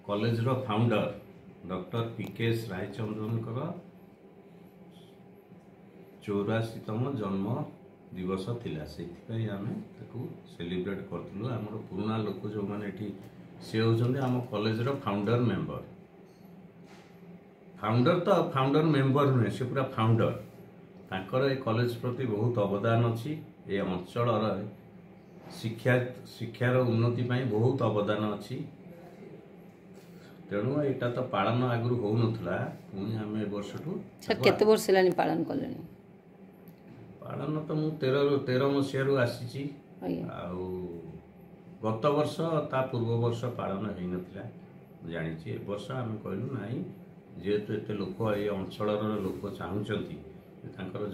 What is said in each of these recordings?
college रो founder doctor PKS रायचंद्रन 84तम जन्म दिवस थिला से आम सेलिब्रेट करूँ आम पुराना लोक जो मैंने सी होती आम कॉलेज रो फाउंडर मेंबर फाउंडर तो फाउंडर मेंबर नुहे से पूरा फाउंडर तांकर ए कॉलेज प्रति बहुत अवदान अच्छी ये अंचल शिक्षार उन्नति बहुत अवदान अच्छी तेणु यहाँ तो पालन आगु हो नाला पुणी आम वर्षठू केते वर्ष है पालन कले पालन तो मुझे 13 मसीह आसी गत वर्ष ता पूर्व वर्ष पालन हो नाला जानी ए वर्ष आम कहलु ना जेहेतु एत लोक ये अंचल लोक चाहूँगी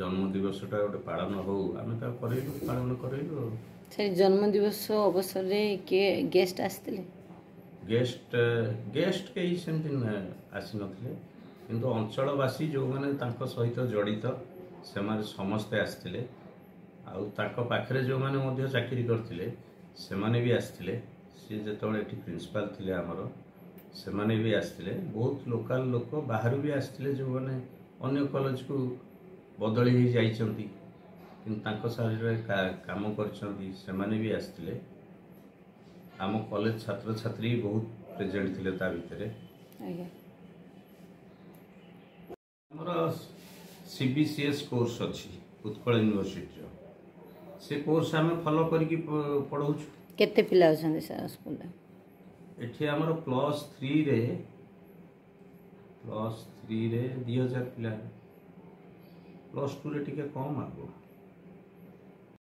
जन्म दिवसटा गोटे पालन हो आम पालन करूँ जन्म दिवस अवसर किए गेस्ट आसते गेस्ट गेस्ट कहीं सेमती आसी नथिले किंतु अंचलवासी जो मैंने सहित जड़ित से समस्ते आसते आखिरे जो मैंने चाकरी करते से माने भी आसते सी जो ये प्रिंसिपाल थे आमर से माने भी आसते बहुत लोकल लोक बाहर भी आसते जो मैंने अन्य कॉलेज को बदली ही जाइछंती किंतु सारे काम कर भी आसते आम कॉलेज छात्र छात्री बहुत प्रेजेंट थे ता भितर हमर सीबीसीएस कोर्स अच्छी उत्कल यूनिवर्सिटी से कोर्स आम फॉलो करके पढ़ाऊ केते पिला अछंदी सर स्कूल एठी हमर +3 रे 2000 पिला +2 रे टिके कम आगो